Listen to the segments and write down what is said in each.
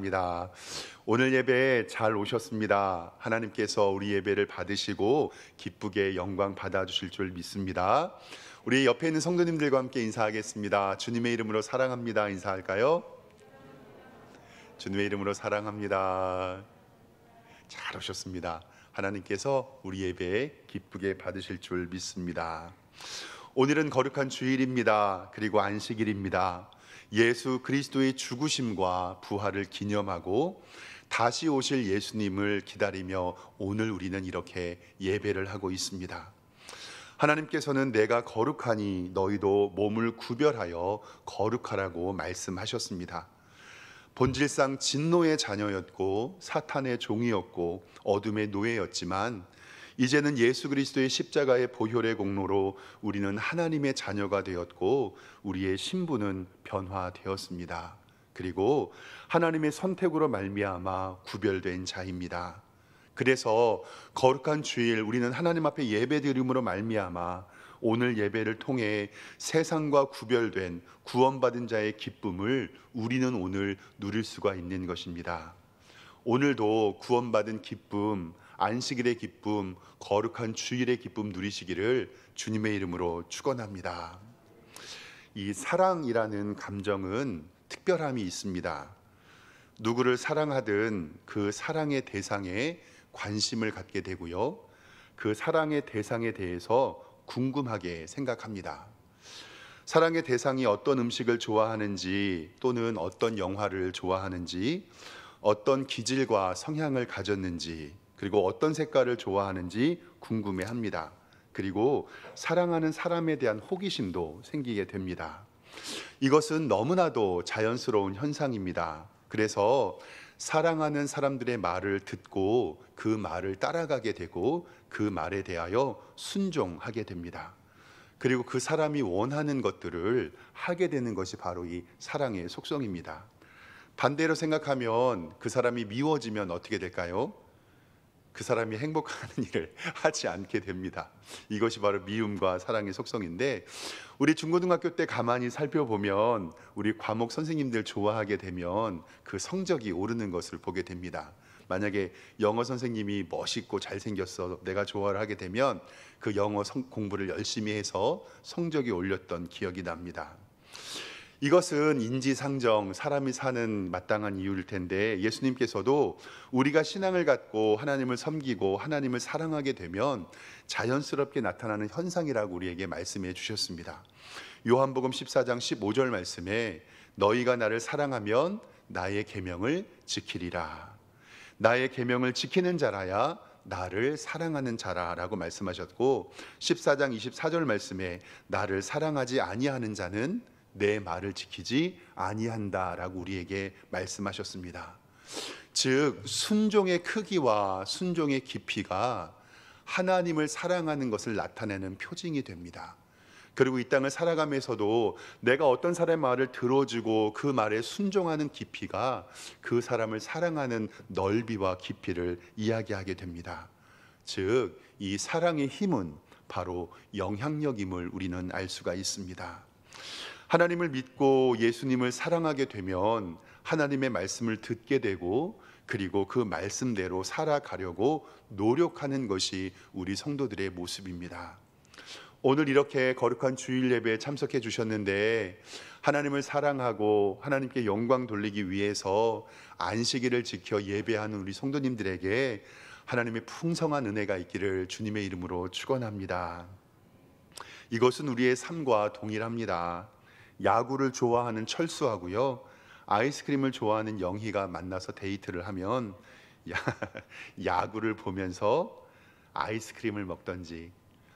입니다. 오늘 예배 잘 오셨습니다. 하나님께서 우리 예배를 받으시고 기쁘게 영광 받아주실 줄 믿습니다. 우리 옆에 있는 성도님들과 함께 인사하겠습니다. 주님의 이름으로 사랑합니다. 인사할까요? 주님의 이름으로 사랑합니다. 잘 오셨습니다. 하나님께서 우리 예배 기쁘게 받으실 줄 믿습니다. 오늘은 거룩한 주일입니다. 그리고 안식일입니다. 예수 그리스도의 죽으심과 부활을 기념하고 다시 오실 예수님을 기다리며 오늘 우리는 이렇게 예배를 하고 있습니다. 하나님께서는 내가 거룩하니 너희도 몸을 구별하여 거룩하라고 말씀하셨습니다. 본질상 진노의 자녀였고 사탄의 종이었고 어둠의 노예였지만 이제는 예수 그리스도의 십자가의 보혈의 공로로 우리는 하나님의 자녀가 되었고 우리의 신분은 변화되었습니다. 그리고 하나님의 선택으로 말미암아 구별된 자입니다. 그래서 거룩한 주일 우리는 하나님 앞에 예배드림으로 말미암아 오늘 예배를 통해 세상과 구별된 구원받은 자의 기쁨을 우리는 오늘 누릴 수가 있는 것입니다. 오늘도 구원받은 기쁨, 안식일의 기쁨, 거룩한 주일의 기쁨 누리시기를 주님의 이름으로 축원합니다. 이 사랑이라는 감정은 특별함이 있습니다. 누구를 사랑하든 그 사랑의 대상에 관심을 갖게 되고요, 그 사랑의 대상에 대해서 궁금하게 생각합니다. 사랑의 대상이 어떤 음식을 좋아하는지 또는 어떤 영화를 좋아하는지 어떤 기질과 성향을 가졌는지 그리고 어떤 색깔을 좋아하는지 궁금해합니다. 그리고 사랑하는 사람에 대한 호기심도 생기게 됩니다. 이것은 너무나도 자연스러운 현상입니다. 그래서 사랑하는 사람들의 말을 듣고 그 말을 따라가게 되고 그 말에 대하여 순종하게 됩니다. 그리고 그 사람이 원하는 것들을 하게 되는 것이 바로 이 사랑의 속성입니다. 반대로 생각하면 그 사람이 미워지면 어떻게 될까요? 그 사람이 행복하는 일을 하지 않게 됩니다. 이것이 바로 미움과 사랑의 속성인데, 우리 중고등학교 때 가만히 살펴보면 우리 과목 선생님들 좋아하게 되면 그 성적이 오르는 것을 보게 됩니다. 만약에 영어 선생님이 멋있고 잘생겼어 내가 좋아를 하게 되면 그 영어 공부를 열심히 해서 성적이 올렸던 기억이 납니다. 이것은 인지상정, 사람이 사는 마땅한 이유일 텐데, 예수님께서도 우리가 신앙을 갖고 하나님을 섬기고 하나님을 사랑하게 되면 자연스럽게 나타나는 현상이라고 우리에게 말씀해 주셨습니다. 요한복음 14장 15절 말씀에 너희가 나를 사랑하면 나의 계명을 지키리라. 나의 계명을 지키는 자라야 나를 사랑하는 자라라고 말씀하셨고, 14장 24절 말씀에 나를 사랑하지 아니하는 자는 내 말을 지키지 아니한다라고 우리에게 말씀하셨습니다. 즉 순종의 크기와 순종의 깊이가 하나님을 사랑하는 것을 나타내는 표징이 됩니다. 그리고 이 땅을 살아가면서도 내가 어떤 사람의 말을 들어주고 그 말에 순종하는 깊이가 그 사람을 사랑하는 넓이와 깊이를 이야기하게 됩니다. 즉 이 사랑의 힘은 바로 영향력임을 우리는 알 수가 있습니다. 하나님을 믿고 예수님을 사랑하게 되면 하나님의 말씀을 듣게 되고 그리고 그 말씀대로 살아가려고 노력하는 것이 우리 성도들의 모습입니다. 오늘 이렇게 거룩한 주일 예배에 참석해 주셨는데, 하나님을 사랑하고 하나님께 영광 돌리기 위해서 안식일을 지켜 예배하는 우리 성도님들에게 하나님의 풍성한 은혜가 있기를 주님의 이름으로 축원합니다. 이것은 우리의 삶과 동일합니다. 야구를 좋아하는 철수하고요, 아이스크림을 좋아하는 영희가 만나서 데이트를 하면 야구를 보면서 아이스크림을 먹던지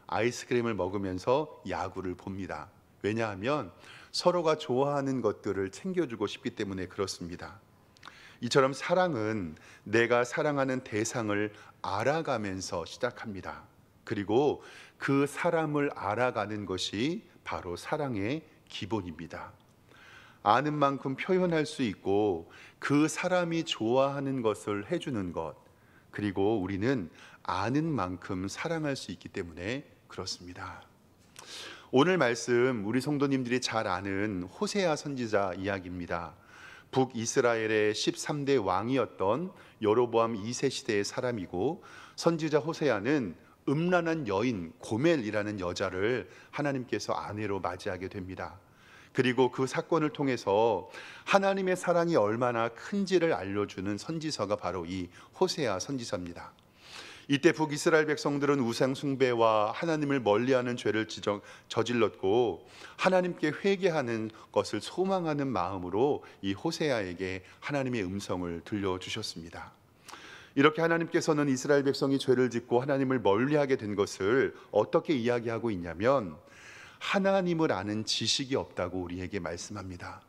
아이스크림을 먹으면서 야구를 봅니다. 왜냐하면 서로가 좋아하는 것들을 챙겨주고 싶기 때문에 그렇습니다. 이처럼 사랑은 내가 사랑하는 대상을 알아가면서 시작합니다. 그리고 그 사람을 알아가는 것이 바로 사랑의 기본입니다. 아는 만큼 표현할 수 있고 그 사람이 좋아하는 것을 해주는 것, 그리고 우리는 아는 만큼 사랑할 수 있기 때문에 그렇습니다. 오늘 말씀 우리 성도님들이 잘 아는 호세아 선지자 이야기입니다. 북이스라엘의 13대 왕이었던 여로보암 2세 시대의 사람이고, 선지자 호세아는 음란한 여인 고멜이라는 여자를 하나님께서 아내로 맞이하게 됩니다. 그리고 그 사건을 통해서 하나님의 사랑이 얼마나 큰지를 알려주는 선지서가 바로 이 호세아 선지서입니다. 이때 북이스라엘 백성들은 우상 숭배와 하나님을 멀리하는 죄를 저질렀고, 하나님께 회개하는 것을 소망하는 마음으로 이 호세아에게 하나님의 음성을 들려주셨습니다. 이렇게 하나님께서는 이스라엘 백성이 죄를 짓고 하나님을 멀리하게 된 것을 어떻게 이야기하고 있냐면, 하나님을 아는 지식이 없다고 우리에게 말씀합니다.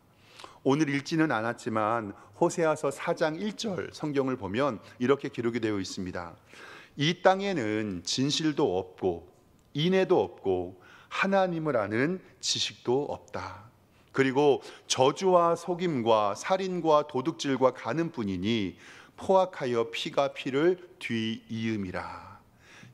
오늘 읽지는 않았지만 호세아서 4장 1절 성경을 보면 이렇게 기록이 되어 있습니다. 이 땅에는 진실도 없고 인애도 없고 하나님을 아는 지식도 없다. 그리고 저주와 속임과 살인과 도둑질과 간음뿐이니 포악하여 피가 피를 뒤이음이라.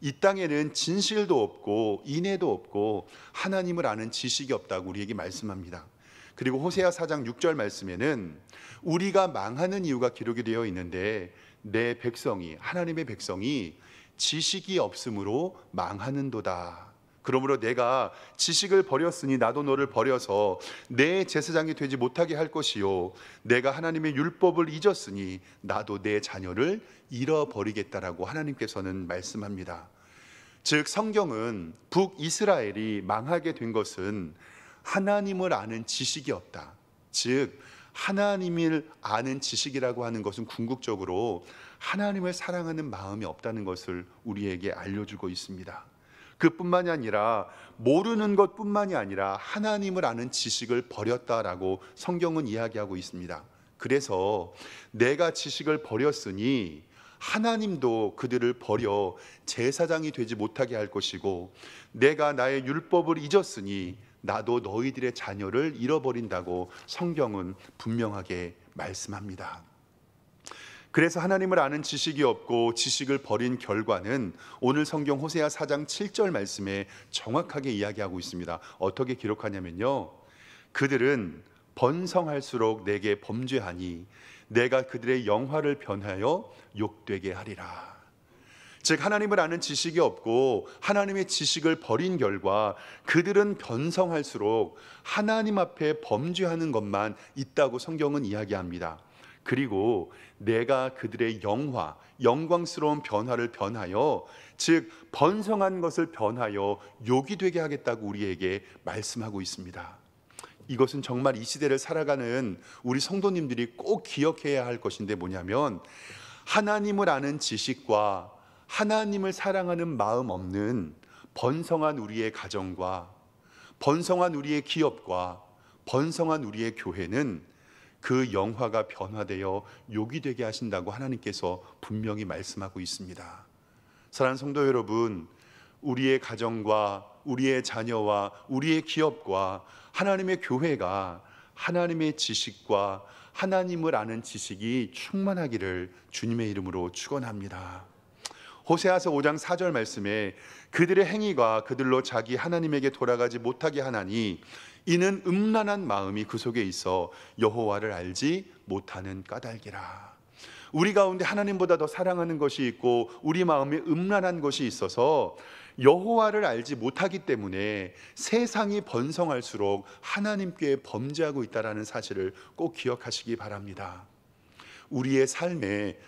이 땅에는 진실도 없고 인애도 없고 하나님을 아는 지식이 없다고 우리에게 말씀합니다. 그리고 호세아 4장 6절 말씀에는 우리가 망하는 이유가 기록이 되어 있는데, 내 백성이, 하나님의 백성이 지식이 없으므로 망하는도다. 그러므로 내가 지식을 버렸으니 나도 너를 버려서 내 제사장이 되지 못하게 할 것이요, 내가 하나님의 율법을 잊었으니 나도 내 자녀를 잃어버리겠다라고 하나님께서는 말씀합니다. 즉 성경은 북이스라엘이 망하게 된 것은 하나님을 아는 지식이 없다. 즉 하나님을 아는 지식이라고 하는 것은 궁극적으로 하나님을 사랑하는 마음이 없다는 것을 우리에게 알려주고 있습니다. 그뿐만이 아니라 모르는 것뿐만이 아니라 하나님을 아는 지식을 버렸다라고 성경은 이야기하고 있습니다. 그래서 내가 지식을 버렸으니 하나님도 그들을 버려 제사장이 되지 못하게 할 것이고, 내가 나의 율법을 잊었으니 나도 너희들의 자녀를 잃어버린다고 성경은 분명하게 말씀합니다. 그래서 하나님을 아는 지식이 없고 지식을 버린 결과는 오늘 성경 호세아 4장 7절 말씀에 정확하게 이야기하고 있습니다. 어떻게 기록하냐면요, 그들은 번성할수록 내게 범죄하니 내가 그들의 영화를 변하여 욕되게 하리라. 즉 하나님을 아는 지식이 없고 하나님의 지식을 버린 결과 그들은 변성할수록 하나님 앞에 범죄하는 것만 있다고 성경은 이야기합니다. 그리고 내가 그들의 영광스러운 변화를 변하여, 즉 번성한 것을 변하여 욕이 되게 하겠다고 우리에게 말씀하고 있습니다. 이것은 정말 이 시대를 살아가는 우리 성도님들이 꼭 기억해야 할 것인데 뭐냐면, 하나님을 아는 지식과 하나님을 사랑하는 마음 없는 번성한 우리의 가정과 번성한 우리의 기업과 번성한 우리의 교회는 그 영화가 변화되어 욕이 되게 하신다고 하나님께서 분명히 말씀하고 있습니다. 사랑하는 성도 여러분, 우리의 가정과 우리의 자녀와 우리의 기업과 하나님의 교회가 하나님의 지식과 하나님을 아는 지식이 충만하기를 주님의 이름으로 축원합니다. 호세아서 5장 4절 말씀에 그들의 행위가 그들로 자기 하나님에게 돌아가지 못하게 하나니 이는 음란한 마음이 그 속에 있어 여호와를 알지 못하는 까닭이라. 우리 가운데 하나님보다 더 사랑하는 것이 있고 우리 마음에 음란한 것이 있어서 여호와를 알지 못하기 때문에 세상이 번성할수록 하나님께 범죄하고 있다는 사실을 꼭 기억하시기 바랍니다. 우리의 삶에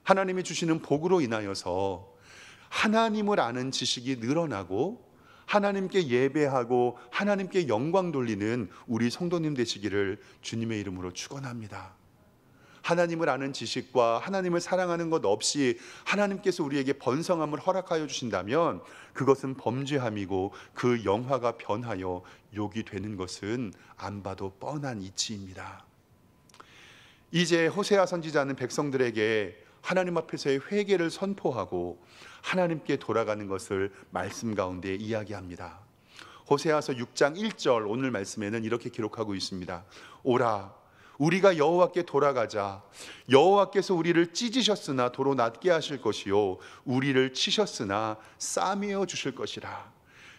하나님이 주시는 복으로 인하여서 하나님을 아는 지식이 늘어나고 하나님께 예배하고 하나님께 영광 돌리는 우리 성도님 되시기를 주님의 이름으로 축원합니다. 하나님을 아는 지식과 하나님을 사랑하는 것 없이 하나님께서 우리에게 번성함을 허락하여 주신다면 그것은 범죄함이고 그 영화가 변하여 욕이 되는 것은 안 봐도 뻔한 이치입니다. 이제 호세아 선지자는 백성들에게 하나님 앞에서의 회개를 선포하고 하나님께 돌아가는 것을 말씀 가운데 이야기합니다. 호세아서 6장 1절 오늘 말씀에는 이렇게 기록하고 있습니다. 오라 우리가 여호와께 돌아가자. 여호와께서 우리를 찢으셨으나 도로 낫게 하실 것이요 우리를 치셨으나 싸매어 주실 것이라.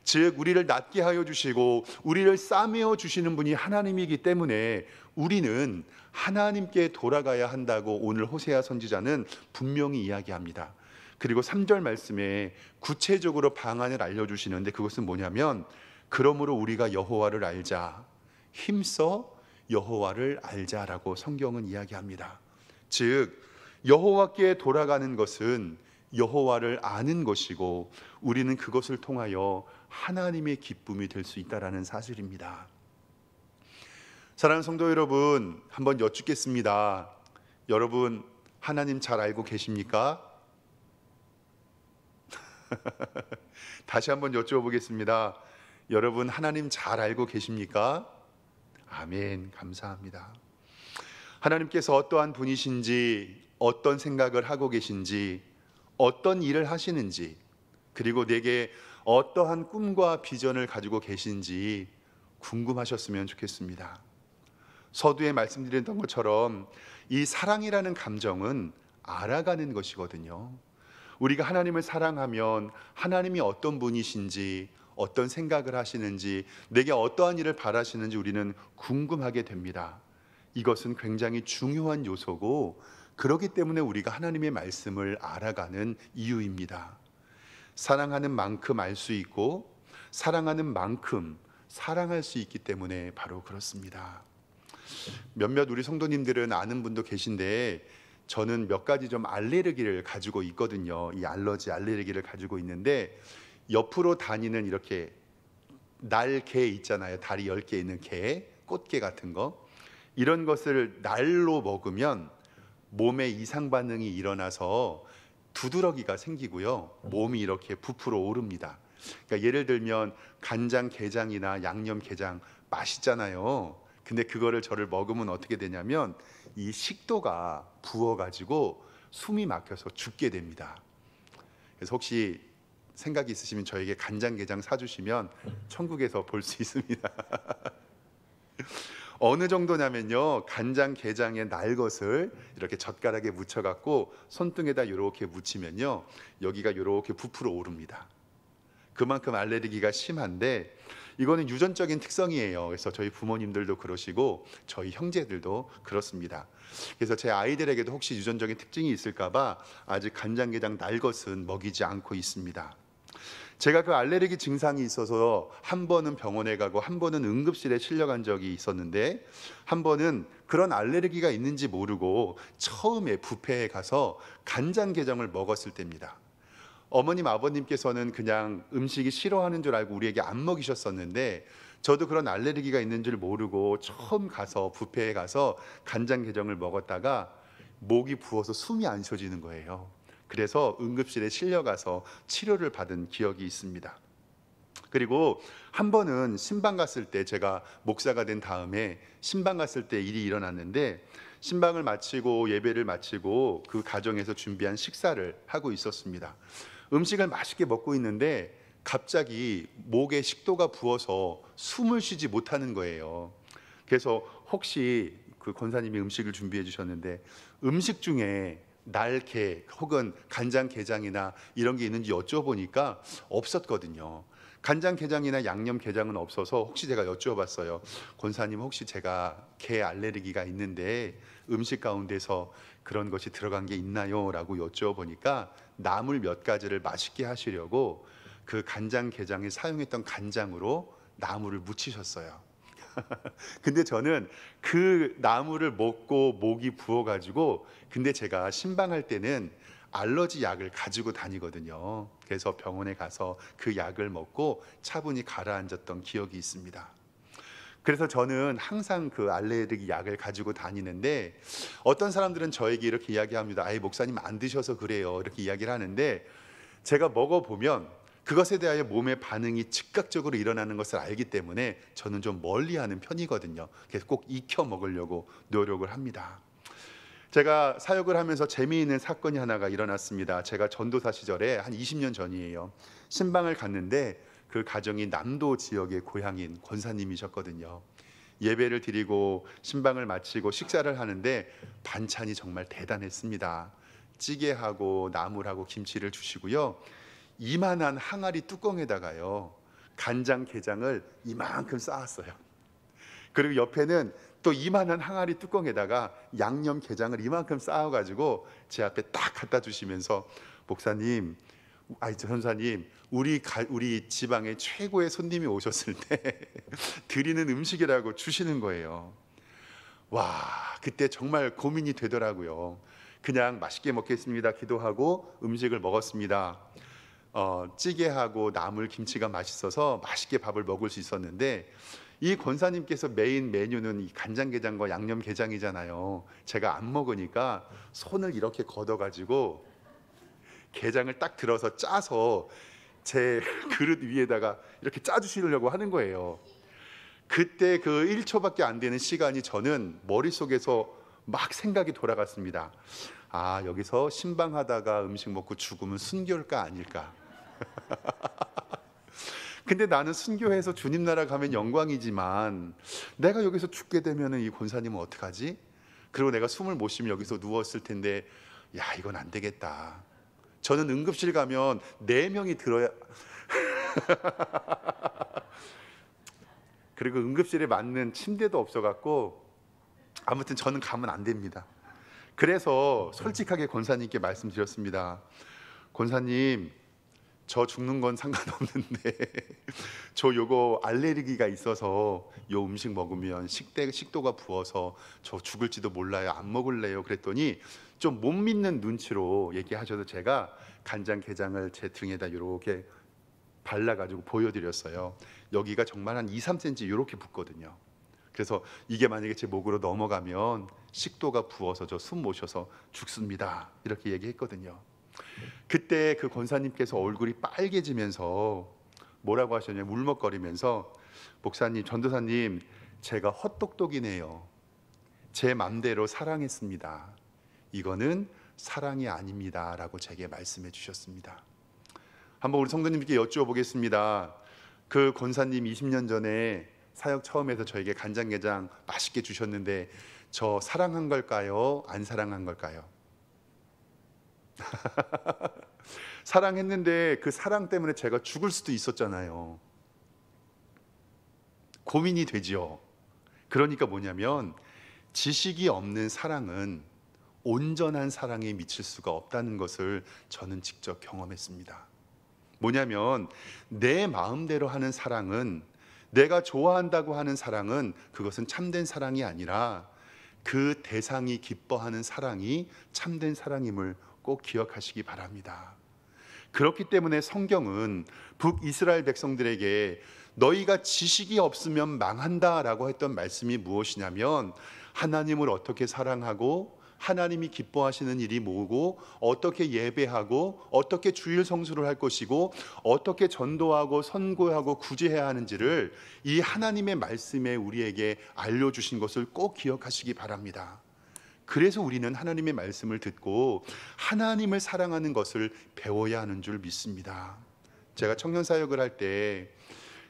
즉 우리를 낫게 하여 주시고 우리를 싸매어 주시는 분이 하나님이기 때문에 우리는 하나님께 돌아가야 한다고 오늘 호세아 선지자는 분명히 이야기합니다. 그리고 3절 말씀에 구체적으로 방안을 알려주시는데 그것은 뭐냐면 그러므로 우리가 여호와를 알자, 힘써 여호와를 알자라고 성경은 이야기합니다. 즉 여호와께 돌아가는 것은 여호와를 아는 것이고 우리는 그것을 통하여 하나님의 기쁨이 될 수 있다라는 사실입니다. 사랑하는 성도 여러분, 한번 여쭙겠습니다. 여러분 하나님 잘 알고 계십니까? 다시 한번 여쭤보겠습니다. 여러분 하나님 잘 알고 계십니까? 아멘. 감사합니다. 하나님께서 어떠한 분이신지, 어떤 생각을 하고 계신지, 어떤 일을 하시는지, 그리고 내게 어떠한 꿈과 비전을 가지고 계신지 궁금하셨으면 좋겠습니다. 서두에 말씀드렸던 것처럼 이 사랑이라는 감정은 알아가는 것이거든요. 우리가 하나님을 사랑하면 하나님이 어떤 분이신지, 어떤 생각을 하시는지, 내게 어떠한 일을 바라시는지 우리는 궁금하게 됩니다. 이것은 굉장히 중요한 요소고 그렇기 때문에 우리가 하나님의 말씀을 알아가는 이유입니다. 사랑하는 만큼 알 수 있고 사랑하는 만큼 사랑할 수 있기 때문에 바로 그렇습니다. 몇몇 우리 성도님들은 아는 분도 계신데 저는 몇 가지 좀 알레르기를 가지고 있거든요. 이 알레르기를 가지고 있는데 옆으로 다니는 이렇게 날개 있잖아요. 다리 10개 있는 개, 꽃게 같은 거. 이런 것을 날로 먹으면 몸에 이상 반응이 일어나서 두드러기가 생기고요. 몸이 이렇게 부풀어 오릅니다. 그러니까 예를 들면 간장게장이나 양념게장 맛있잖아요. 근데 그거를 저를 먹으면 어떻게 되냐면 이 식도가 부어가지고 숨이 막혀서 죽게 됩니다. 그래서 혹시 생각이 있으시면 저에게 간장게장 사주시면 천국에서 볼 수 있습니다. 어느 정도냐면요, 간장게장의 날 것을 이렇게 젓가락에 묻혀갖고 손등에다 이렇게 묻히면요, 여기가 이렇게 부풀어 오릅니다. 그만큼 알레르기가 심한데 이거는 유전적인 특성이에요. 그래서 저희 부모님들도 그러시고 저희 형제들도 그렇습니다. 그래서 제 아이들에게도 혹시 유전적인 특징이 있을까봐 아직 간장게장 날 것은 먹이지 않고 있습니다. 제가 그 알레르기 증상이 있어서 한 번은 병원에 가고 한 번은 응급실에 실려간 적이 있었는데 한 번은 그런 알레르기가 있는지 모르고 처음에 뷔페에 가서 간장게장을 먹었을 때입니다. 어머님 아버님께서는 그냥 음식이 싫어하는 줄 알고 우리에게 안 먹이셨었는데 저도 그런 알레르기가 있는 줄 모르고 처음 가서 뷔페에 가서 간장게장을 먹었다가 목이 부어서 숨이 안 쉬어지는 거예요. 그래서 응급실에 실려가서 치료를 받은 기억이 있습니다. 그리고 한 번은 신방 갔을 때, 제가 목사가 된 다음에 신방 갔을 때 일이 일어났는데 신방을 마치고 예배를 마치고 그 가정에서 준비한 식사를 하고 있었습니다. 음식을 맛있게 먹고 있는데 갑자기 목에 식도가 부어서 숨을 쉬지 못하는 거예요. 그래서 혹시 그 권사님이 음식을 준비해 주셨는데 음식 중에 날개 혹은 간장게장이나 이런 게 있는지 여쭤보니까 없었거든요. 간장게장이나 양념게장은 없어서 혹시 제가 여쭤봤어요. 권사님 혹시 제가 게 알레르기가 있는데 음식 가운데서 그런 것이 들어간 게 있나요? 라고 여쭤보니까 나물 몇 가지를 맛있게 하시려고 그 간장게장에 사용했던 간장으로 나물을 무치셨어요. 근데 저는 그 나물을 먹고 목이 부어가지고, 근데 제가 신방할 때는 알러지 약을 가지고 다니거든요. 그래서 병원에 가서 그 약을 먹고 차분히 가라앉았던 기억이 있습니다. 그래서 저는 항상 그 알레르기 약을 가지고 다니는데 어떤 사람들은 저에게 이렇게 이야기합니다. 아이 목사님 안 드셔서 그래요, 이렇게 이야기를 하는데 제가 먹어보면 그것에 대하여 몸의 반응이 즉각적으로 일어나는 것을 알기 때문에 저는 좀 멀리하는 편이거든요. 그래서 꼭 익혀 먹으려고 노력을 합니다. 제가 사역을 하면서 재미있는 사건이 하나가 일어났습니다. 제가 전도사 시절에 한 20년 전이에요. 신방을 갔는데 그 가정이 남도 지역의 고향인 권사님이셨거든요. 예배를 드리고 신방을 마치고 식사를 하는데 반찬이 정말 대단했습니다. 찌개하고 나물하고 김치를 주시고요, 이만한 항아리 뚜껑에다가요 간장게장을 이만큼 쌓았어요. 그리고 옆에는 또 이만한 항아리 뚜껑에다가 양념게장을 이만큼 쌓아가지고 제 앞에 딱 갖다 주시면서 목사님, 전사님, 우리 지방에 최고의 손님이 오셨을 때 드리는 음식이라고 주시는 거예요. 와, 그때 정말 고민이 되더라고요. 그냥 맛있게 먹겠습니다 기도하고 음식을 먹었습니다. 찌개하고 나물 김치가 맛있어서 맛있게 밥을 먹을 수 있었는데, 이 권사님께서 메인 메뉴는 이 간장게장과 양념게장이잖아요. 제가 안 먹으니까 손을 이렇게 걷어가지고 게장을 딱 들어서 짜서 제 그릇 위에다가 이렇게 짜주시려고 하는 거예요. 그때 그 1초밖에 안 되는 시간이 저는 머릿속에서 막 생각이 돌아갔습니다. 아, 여기서 신방하다가 음식 먹고 죽으면 순교일까 아닐까. 근데 나는 순교해서 주님 나라 가면 영광이지만 내가 여기서 죽게 되면 이 권사님은 어떡하지? 그리고 내가 숨을 못 쉬면 여기서 누웠을 텐데, 야, 이건 안 되겠다. 저는 응급실 가면 4명이 들어야 그리고 응급실에 맞는 침대도 없어갖고 아무튼 저는 가면 안 됩니다. 그래서 솔직하게 권사님께 말씀드렸습니다. 권사님, 저 죽는 건 상관없는데 저 요거 알레르기가 있어서 요 음식 먹으면 식도가 부어서 저 죽을지도 몰라요. 안 먹을래요. 그랬더니 좀 못 믿는 눈치로 얘기하셔서 제가 간장게장을 제 등에다 이렇게 발라가지고 보여드렸어요. 여기가 정말 한 2-3cm 이렇게 붓거든요. 그래서 이게 만약에 제 목으로 넘어가면 식도가 부어서 저 숨 못 쉬어서 죽습니다. 이렇게 얘기했거든요. 그때 그 권사님께서 얼굴이 빨개지면서 뭐라고 하셨냐면 울먹거리면서, 목사님, 전도사님, 제가 헛똑똑이네요. 제 맘대로 사랑했습니다. 이거는 사랑이 아닙니다 라고 제게 말씀해 주셨습니다. 한번 우리 성도님께 여쭈어보겠습니다. 그 권사님 20년 전에 사역 처음 해서 저에게 간장게장 맛있게 주셨는데 저 사랑한 걸까요? 안 사랑한 걸까요? 사랑했는데 그 사랑 때문에 제가 죽을 수도 있었잖아요. 고민이 되지요. 그러니까 뭐냐면 지식이 없는 사랑은 온전한 사랑에 미칠 수가 없다는 것을 저는 직접 경험했습니다. 뭐냐면 내 마음대로 하는 사랑은, 내가 좋아한다고 하는 사랑은 그것은 참된 사랑이 아니라 그 대상이 기뻐하는 사랑이 참된 사랑임을 꼭 기억하시기 바랍니다. 그렇기 때문에 성경은 북이스라엘 백성들에게 너희가 지식이 없으면 망한다라고 했던 말씀이 무엇이냐면, 하나님을 어떻게 사랑하고 하나님이 기뻐하시는 일이 뭐고, 어떻게 예배하고 어떻게 주일 성수를 할 것이고 어떻게 전도하고 선고하고 구제해야 하는지를 이 하나님의 말씀에 우리에게 알려주신 것을 꼭 기억하시기 바랍니다. 그래서 우리는 하나님의 말씀을 듣고 하나님을 사랑하는 것을 배워야 하는 줄 믿습니다. 제가 청년 사역을 할 때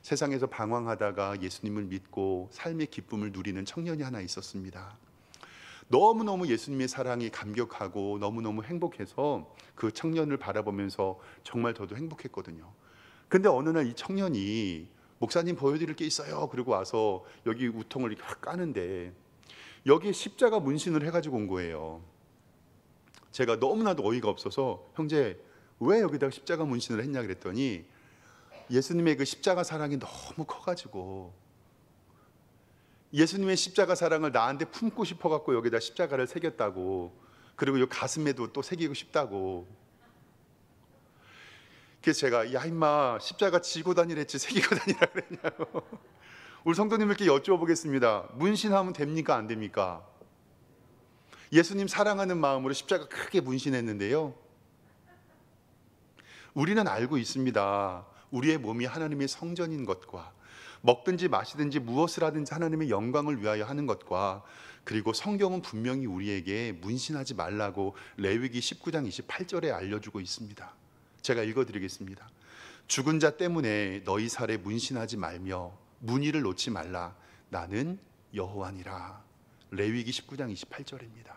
세상에서 방황하다가 예수님을 믿고 삶의 기쁨을 누리는 청년이 하나 있었습니다. 너무너무 예수님의 사랑이 감격하고 너무너무 행복해서 그 청년을 바라보면서 정말 저도 행복했거든요. 근데 어느 날 이 청년이 목사님 보여드릴 게 있어요. 그리고 와서 여기 우통을 이렇게 확 까는데 여기에 십자가 문신을 해가지고 온 거예요. 제가 너무나도 어이가 없어서 형제 왜 여기다가 십자가 문신을 했냐 그랬더니 예수님의 그 십자가 사랑이 너무 커가지고 예수님의 십자가 사랑을 나한테 품고 싶어갖고 여기다 십자가를 새겼다고, 그리고 이 가슴에도 또 새기고 싶다고. 그래서 제가 야 임마 십자가 지고 다니랬지 새기고 다니라 그랬냐고. 우리 성도님들께 여쭈어보겠습니다. 문신하면 됩니까 안 됩니까? 예수님 사랑하는 마음으로 십자가 크게 문신했는데요, 우리는 알고 있습니다. 우리의 몸이 하나님의 성전인 것과 먹든지 마시든지 무엇을 하든지 하나님의 영광을 위하여 하는 것과, 그리고 성경은 분명히 우리에게 문신하지 말라고 레위기 19장 28절에 알려주고 있습니다. 제가 읽어드리겠습니다. 죽은 자 때문에 너희 살에 문신하지 말며 문의를 놓지 말라. 나는 여호와니라. 레위기 19장 28절입니다.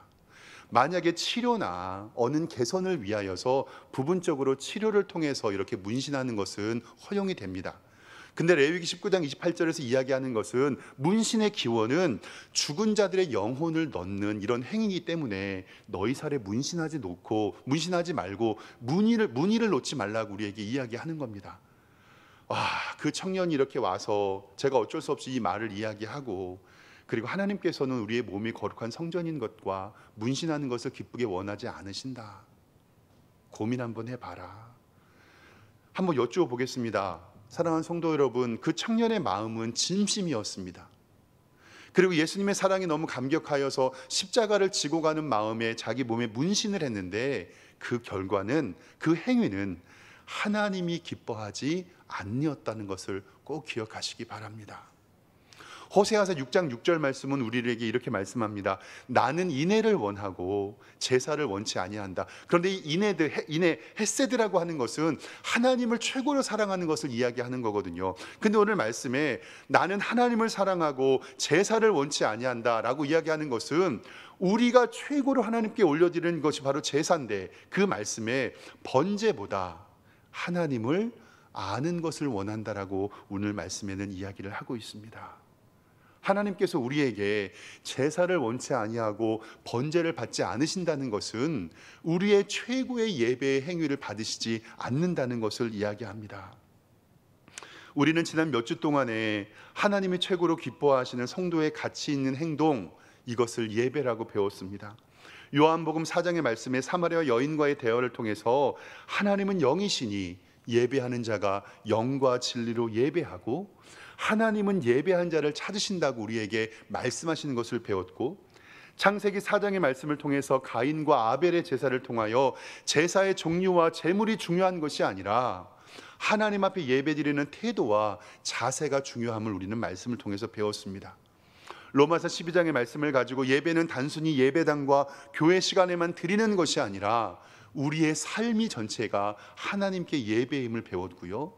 만약에 치료나 어느 개선을 위하여서 부분적으로 치료를 통해서 이렇게 문신하는 것은 허용이 됩니다. 근데 레위기 19장 28절에서 이야기하는 것은 문신의 기원은 죽은 자들의 영혼을 넣는 이런 행위이기 때문에 너희 살에 문신하지 말고 무늬를 놓지 말라고 우리에게 이야기하는 겁니다. 그 청년이 이렇게 와서 제가 어쩔 수 없이 이 말을 이야기하고, 그리고 하나님께서는 우리의 몸이 거룩한 성전인 것과 문신하는 것을 기쁘게 원하지 않으신다. 고민 한번 해봐라. 한번 여쭈어보겠습니다. 사랑하는 성도 여러분, 그 청년의 마음은 진심이었습니다. 그리고 예수님의 사랑이 너무 감격하여서 십자가를 지고 가는 마음에 자기 몸에 문신을 했는데, 그 결과는, 그 행위는 하나님이 기뻐하지 아니었다는 것을 꼭 기억하시기 바랍니다. 호세아서 6장 6절 말씀은 우리에게 이렇게 말씀합니다. 나는 인애를 원하고 제사를 원치 아니한다. 그런데 이 인애 헤세드라고 하는 것은 하나님을 최고로 사랑하는 것을 이야기하는 거거든요. 근데 오늘 말씀에 나는 하나님을 사랑하고 제사를 원치 아니한다라고 이야기하는 것은 우리가 최고로 하나님께 올려드리는 것이 바로 제사인데, 그 말씀에 번제보다 하나님을 아는 것을 원한다라고 오늘 말씀에는 이야기를 하고 있습니다. 하나님께서 우리에게 제사를 원치 아니하고 번제를 받지 않으신다는 것은 우리의 최고의 예배의 행위를 받으시지 않는다는 것을 이야기합니다. 우리는 지난 몇 주 동안에 하나님이 최고로 기뻐하시는 성도의 가치 있는 행동, 이것을 예배라고 배웠습니다. 요한복음 4장의 말씀에 사마리아 여인과의 대화를 통해서 하나님은 영이시니 예배하는 자가 영과 진리로 예배하고, 하나님은 예배한 자를 찾으신다고 우리에게 말씀하시는 것을 배웠고, 창세기 4장의 말씀을 통해서 가인과 아벨의 제사를 통하여 제사의 종류와 제물이 중요한 것이 아니라 하나님 앞에 예배드리는 태도와 자세가 중요함을 우리는 말씀을 통해서 배웠습니다. 로마서 12장의 말씀을 가지고 예배는 단순히 예배당과 교회 시간에만 드리는 것이 아니라 우리의 삶이 전체가 하나님께 예배임을 배웠고요,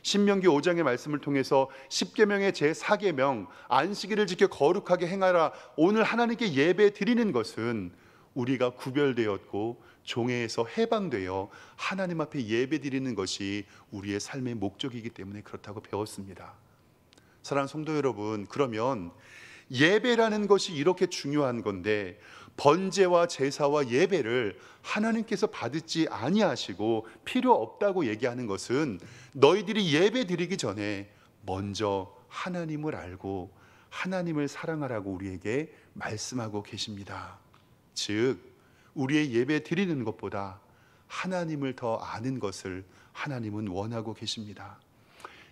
신명기 5장의 말씀을 통해서 십계명의 제4계명 안식일을 지켜 거룩하게 행하라, 오늘 하나님께 예배 드리는 것은 우리가 구별되었고 종회에서 해방되어 하나님 앞에 예배 드리는 것이 우리의 삶의 목적이기 때문에 그렇다고 배웠습니다. 사랑하는 성도 여러분, 그러면 예배라는 것이 이렇게 중요한 건데, 번제와 제사와 예배를 하나님께서 받지 아니하시고 필요 없다고 얘기하는 것은 너희들이 예배 드리기 전에 먼저 하나님을 알고 하나님을 사랑하라고 우리에게 말씀하고 계십니다. 즉, 우리의 예배 드리는 것보다 하나님을 더 아는 것을 하나님은 원하고 계십니다.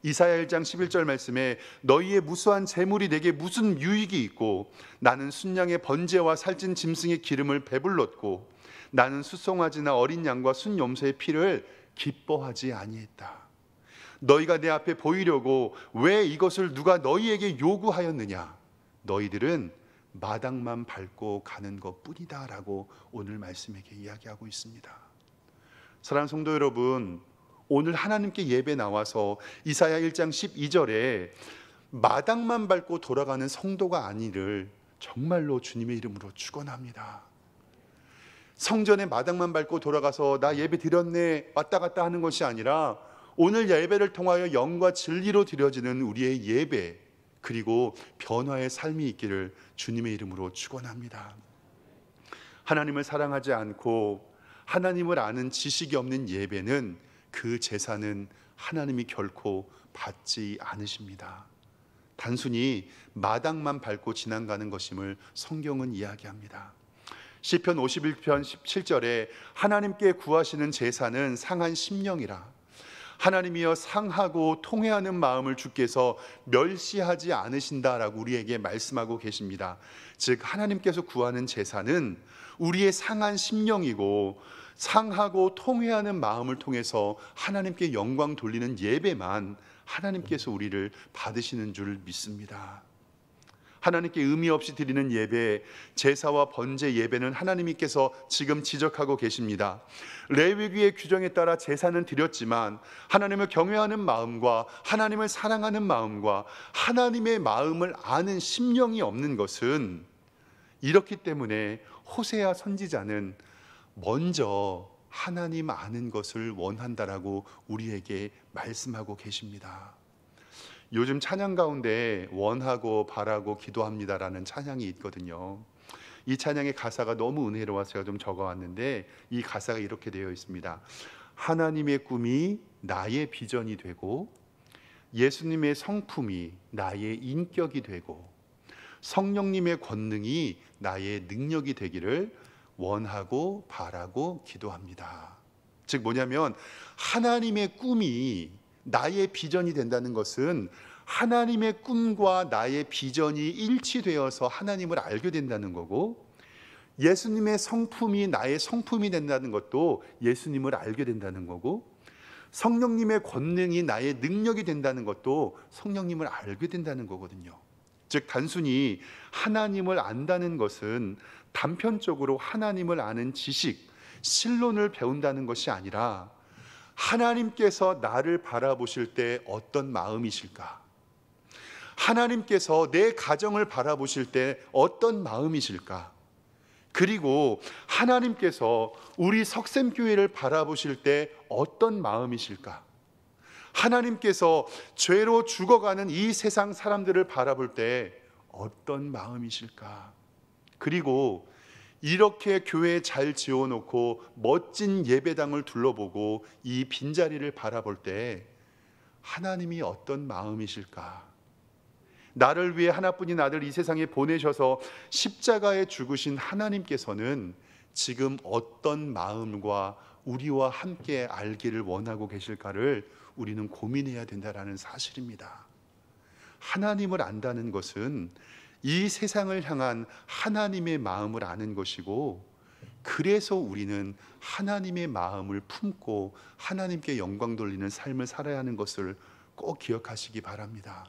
이사야 1장 11절 말씀에 너희의 무수한 재물이 내게 무슨 유익이 있고, 나는 순양의 번제와 살찐 짐승의 기름을 배불렀고, 나는 수송아지나 어린 양과 순염소의 피를 기뻐하지 아니했다. 너희가 내 앞에 보이려고 왜 이것을 누가 너희에게 요구하였느냐? 너희들은 마당만 밟고 가는 것뿐이다 라고 오늘 말씀에게 이야기하고 있습니다. 사랑하는 성도 여러분, 오늘 하나님께 예배 나와서 이사야 1장 12절에 마당만 밟고 돌아가는 성도가 아니를 정말로 주님의 이름으로 축원합니다. 성전에 마당만 밟고 돌아가서 나 예배 드렸네 왔다 갔다 하는 것이 아니라 오늘 예배를 통하여 영과 진리로 드려지는 우리의 예배, 그리고 변화의 삶이 있기를 주님의 이름으로 축원합니다. 하나님을 사랑하지 않고 하나님을 아는 지식이 없는 예배는, 그 제사는 하나님이 결코 받지 않으십니다. 단순히 마당만 밟고 지나가는 것임을 성경은 이야기합니다. 시편 51편 17절에 하나님께 구하시는 제사는 상한 심령이라, 하나님이여 상하고 통회하는 마음을 주께서 멸시하지 않으신다라고 우리에게 말씀하고 계십니다. 즉, 하나님께서 구하는 제사는 우리의 상한 심령이고, 상하고 통회하는 마음을 통해서 하나님께 영광 돌리는 예배만 하나님께서 우리를 받으시는 줄 믿습니다. 하나님께 의미 없이 드리는 예배, 제사와 번제 예배는 하나님께서 지금 지적하고 계십니다. 레위기의 규정에 따라 제사는 드렸지만 하나님을 경외하는 마음과 하나님을 사랑하는 마음과 하나님의 마음을 아는 심령이 없는 것은, 이렇기 때문에 호세아 선지자는 먼저 하나님 아는 것을 원한다라고 우리에게 말씀하고 계십니다. 요즘 찬양 가운데 원하고 바라고 기도합니다라는 찬양이 있거든요. 이 찬양의 가사가 너무 은혜로워서 제가 좀 적어왔는데, 이 가사가 이렇게 되어 있습니다. 하나님의 꿈이 나의 비전이 되고, 예수님의 성품이 나의 인격이 되고, 성령님의 권능이 나의 능력이 되기를 원하고 바라고 기도합니다. 즉 뭐냐면, 하나님의 꿈이 나의 비전이 된다는 것은 하나님의 꿈과 나의 비전이 일치되어서 하나님을 알게 된다는 거고, 예수님의 성품이 나의 성품이 된다는 것도 예수님을 알게 된다는 거고, 성령님의 권능이 나의 능력이 된다는 것도 성령님을 알게 된다는 거거든요. 즉 단순히 하나님을 안다는 것은 단편적으로 하나님을 아는 지식, 신론을 배운다는 것이 아니라, 하나님께서 나를 바라보실 때 어떤 마음이실까? 하나님께서 내 가정을 바라보실 때 어떤 마음이실까? 그리고 하나님께서 우리 석샘교회를 바라보실 때 어떤 마음이실까? 하나님께서 죄로 죽어가는 이 세상 사람들을 바라볼 때 어떤 마음이실까? 그리고 이렇게 교회 잘 지어놓고 멋진 예배당을 둘러보고 이 빈자리를 바라볼 때 하나님이 어떤 마음이실까? 나를 위해 하나뿐인 아들 이 세상에 보내셔서 십자가에 죽으신 하나님께서는 지금 어떤 마음과 우리와 함께 알기를 원하고 계실까를 우리는 고민해야 된다는 사실입니다. 하나님을 안다는 것은 이 세상을 향한 하나님의 마음을 아는 것이고, 그래서 우리는 하나님의 마음을 품고 하나님께 영광 돌리는 삶을 살아야 하는 것을 꼭 기억하시기 바랍니다.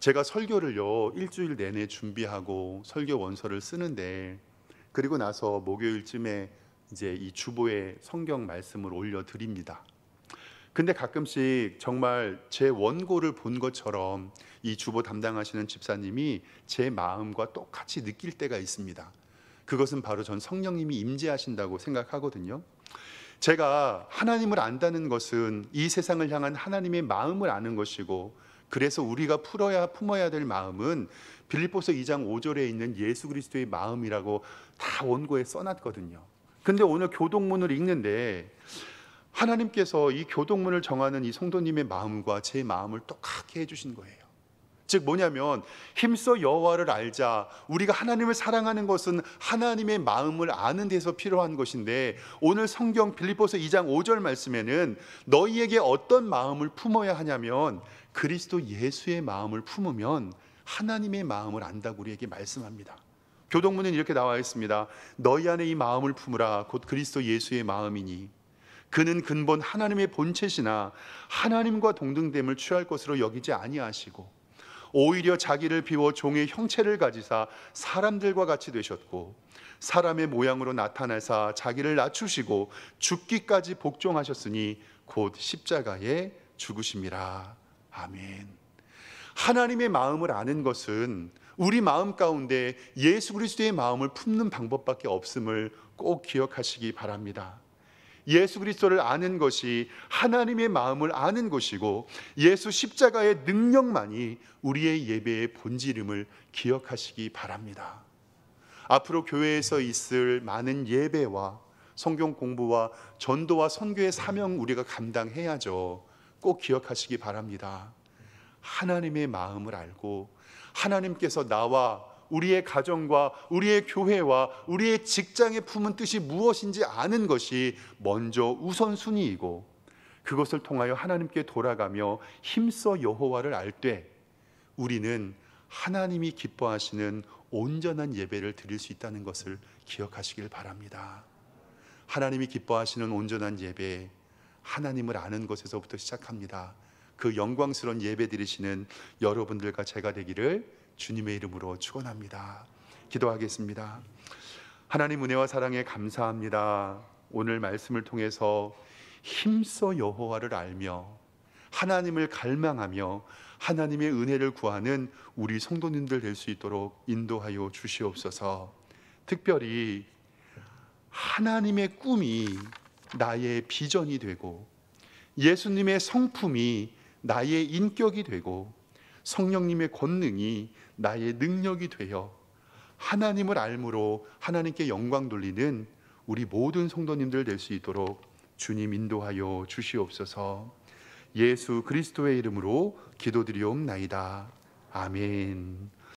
제가 설교를요 일주일 내내 준비하고 설교 원서를 쓰는데, 그리고 나서 목요일쯤에 이제 이 주보에 성경 말씀을 올려드립니다. 근데 가끔씩 정말 제 원고를 본 것처럼 이 주보 담당하시는 집사님이 제 마음과 똑같이 느낄 때가 있습니다. 그것은 바로 전 성령님이 임재하신다고 생각하거든요. 제가 하나님을 안다는 것은 이 세상을 향한 하나님의 마음을 아는 것이고, 그래서 우리가 품어야 될 마음은 빌립보서 2장 5절에 있는 예수 그리스도의 마음이라고 다 원고에 써놨거든요. 근데 오늘 교동문을 읽는데 하나님께서 이 교동문을 정하는 이 성도님의 마음과 제 마음을 똑같게 해주신 거예요. 즉 뭐냐면, 힘써 여호와를 알자. 우리가 하나님을 사랑하는 것은 하나님의 마음을 아는 데서 필요한 것인데, 오늘 성경 빌립보서 2장 5절 말씀에는 너희에게 어떤 마음을 품어야 하냐면, 그리스도 예수의 마음을 품으면 하나님의 마음을 안다고 우리에게 말씀합니다. 교동문은 이렇게 나와 있습니다. 너희 안에 이 마음을 품으라. 곧 그리스도 예수의 마음이니 그는 근본 하나님의 본체시나 하나님과 동등됨을 취할 것으로 여기지 아니하시고, 오히려 자기를 비워 종의 형체를 가지사 사람들과 같이 되셨고, 사람의 모양으로 나타나사 자기를 낮추시고 죽기까지 복종하셨으니 곧 십자가에 죽으심이라. 아멘. 하나님의 마음을 아는 것은 우리 마음 가운데 예수 그리스도의 마음을 품는 방법밖에 없음을 꼭 기억하시기 바랍니다. 예수 그리스도를 아는 것이 하나님의 마음을 아는 것이고, 예수 십자가의 능력만이 우리의 예배의 본질임을 기억하시기 바랍니다. 앞으로 교회에서 있을 많은 예배와 성경 공부와 전도와 선교의 사명 우리가 감당해야죠. 꼭 기억하시기 바랍니다. 하나님의 마음을 알고 하나님께서 나와 우리의 가정과 우리의 교회와 우리의 직장에 품은 뜻이 무엇인지 아는 것이 먼저 우선순위이고, 그것을 통하여 하나님께 돌아가며 힘써 여호와를 알 때 우리는 하나님이 기뻐하시는 온전한 예배를 드릴 수 있다는 것을 기억하시길 바랍니다. 하나님이 기뻐하시는 온전한 예배, 하나님을 아는 것에서부터 시작합니다. 그 영광스러운 예배 드리시는 여러분들과 제가 되기를 주님의 이름으로 축원합니다. 기도하겠습니다. 하나님 은혜와 사랑에 감사합니다. 오늘 말씀을 통해서 힘써 여호와를 알며 하나님을 갈망하며 하나님의 은혜를 구하는 우리 성도님들 될 수 있도록 인도하여 주시옵소서. 특별히 하나님의 꿈이 나의 비전이 되고 예수님의 성품이 나의 인격이 되고 성령님의 권능이 나의 능력이 되어 하나님을 알므로 하나님께 영광 돌리는 우리 모든 성도님들 될 수 있도록 주님 인도하여 주시옵소서. 예수 그리스도의 이름으로 기도드리옵나이다. 아멘.